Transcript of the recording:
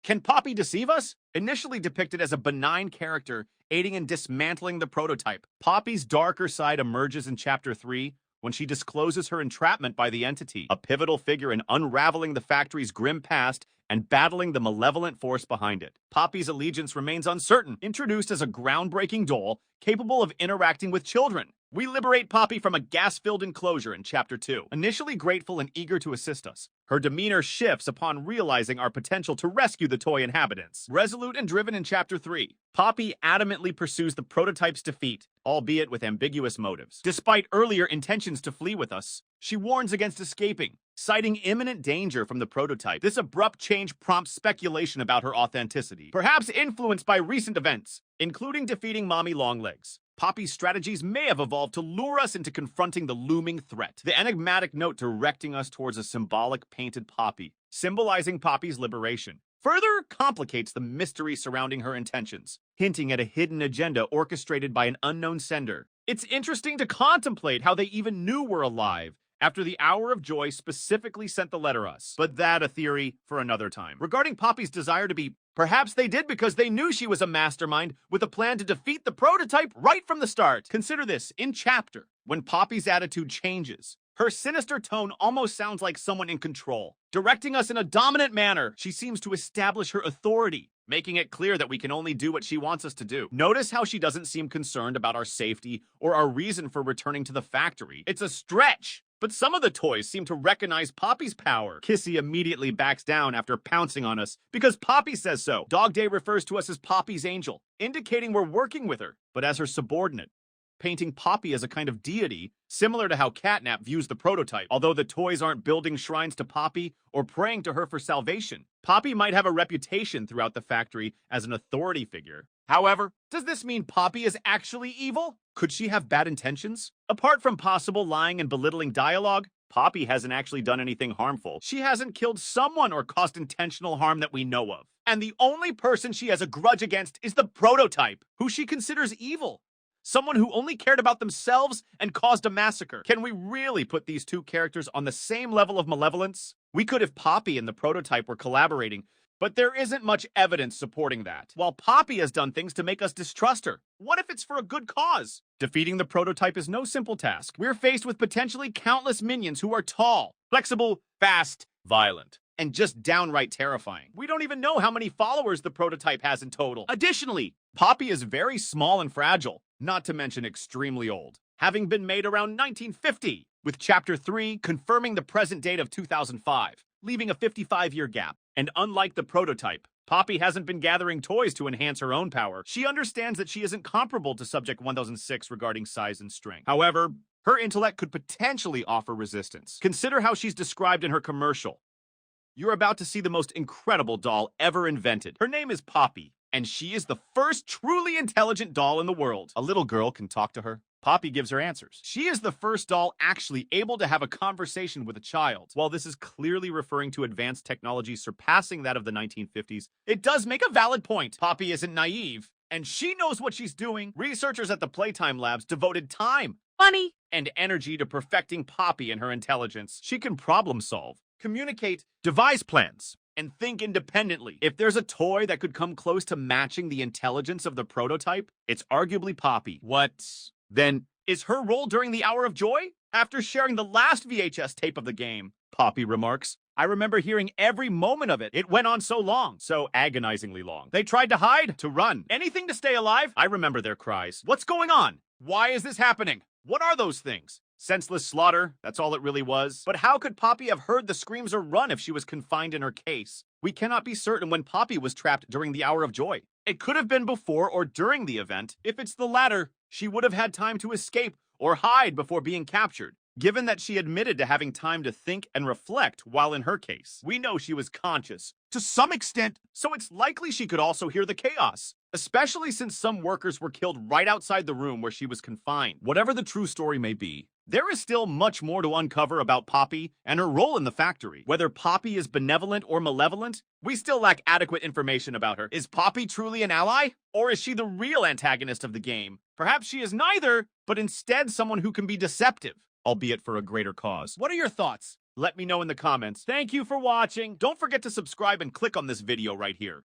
Can Poppy deceive us? Initially depicted as a benign character, aiding in dismantling the prototype, Poppy's darker side emerges in Chapter 3 when she discloses her entrapment by the entity, a pivotal figure in unraveling the factory's grim past and battling the malevolent force behind it. Poppy's allegiance remains uncertain, introduced as a groundbreaking doll capable of interacting with children. We liberate Poppy from a gas-filled enclosure in Chapter 2, initially grateful and eager to assist us. Her demeanor shifts upon realizing our potential to rescue the toy inhabitants. Resolute and driven in Chapter 3, Poppy adamantly pursues the prototype's defeat, albeit with ambiguous motives. Despite earlier intentions to flee with us, she warns against escaping, citing imminent danger from the prototype. This abrupt change prompts speculation about her authenticity, perhaps influenced by recent events, including defeating Mommy Longlegs. Poppy's strategies may have evolved to lure us into confronting the looming threat. The enigmatic note directing us towards a symbolic painted poppy, symbolizing Poppy's liberation, further complicates the mystery surrounding her intentions, hinting at a hidden agenda orchestrated by an unknown sender. It's interesting to contemplate how they even knew we're alive after the Hour of Joy specifically sent the letter us. But that a theory for another time. Regarding Poppy's desire to be, perhaps they did because they knew she was a mastermind with a plan to defeat the prototype right from the start. Consider this, in Chapter, when Poppy's attitude changes, her sinister tone almost sounds like someone in control. Directing us in a dominant manner, she seems to establish her authority, making it clear that we can only do what she wants us to do. Notice how she doesn't seem concerned about our safety or our reason for returning to the factory. It's a stretch. But some of the toys seem to recognize Poppy's power. Kissy immediately backs down after pouncing on us because Poppy says so. Dog Day refers to us as Poppy's angel, indicating we're working with her, but as her subordinate, painting Poppy as a kind of deity, similar to how Catnap views the prototype. Although the toys aren't building shrines to Poppy or praying to her for salvation, Poppy might have a reputation throughout the factory as an authority figure. However, does this mean Poppy is actually evil? Could she have bad intentions? Apart from possible lying and belittling dialogue, Poppy hasn't actually done anything harmful. She hasn't killed someone or caused intentional harm that we know of. And the only person she has a grudge against is the prototype, who she considers evil. Someone who only cared about themselves and caused a massacre. Can we really put these two characters on the same level of malevolence? We could if Poppy and the prototype were collaborating, but there isn't much evidence supporting that. While Poppy has done things to make us distrust her, what if it's for a good cause? Defeating the prototype is no simple task. We're faced with potentially countless minions who are tall, flexible, fast, violent, and just downright terrifying. We don't even know how many followers the prototype has in total. Additionally, Poppy is very small and fragile, not to mention extremely old, having been made around 1950, with Chapter 3 confirming the present date of 2005, leaving a 55-year gap. And unlike the prototype, Poppy hasn't been gathering toys to enhance her own power. She understands that she isn't comparable to Subject 1006 regarding size and strength. However, her intellect could potentially offer resistance. Consider how she's described in her commercial. You're about to see the most incredible doll ever invented. Her name is Poppy, and she is the first truly intelligent doll in the world. A little girl can talk to her. Poppy gives her answers. She is the first doll actually able to have a conversation with a child. While this is clearly referring to advanced technology surpassing that of the 1950s, it does make a valid point. Poppy isn't naive, and she knows what she's doing. Researchers at the Playtime Labs devoted time, money, and energy to perfecting Poppy and her intelligence. She can problem solve, communicate, devise plans, and think independently. If there's a toy that could come close to matching the intelligence of the prototype, it's arguably Poppy. What then is her role during the Hour of Joy? After sharing the last VHS tape of the game, Poppy remarks, I remember hearing every moment of it. It went on so long, so agonizingly long. They tried to hide, to run, anything to stay alive. I remember their cries. What's going on? Why is this happening? What are those things? Senseless slaughter, that's all it really was. But how could Poppy have heard the screams or run if she was confined in her case? We cannot be certain when Poppy was trapped during the Hour of Joy. It could have been before or during the event. If it's the latter, she would have had time to escape or hide before being captured. Given that she admitted to having time to think and reflect while in her case, we know she was conscious to some extent, so it's likely she could also hear the chaos, especially since some workers were killed right outside the room where she was confined. Whatever the true story may be, there is still much more to uncover about Poppy and her role in the factory. Whether Poppy is benevolent or malevolent, we still lack adequate information about her. Is Poppy truly an ally? Or is she the real antagonist of the game? Perhaps she is neither, but instead someone who can be deceptive, albeit for a greater cause. What are your thoughts? Let me know in the comments. Thank you for watching. Don't forget to subscribe and click on this video right here.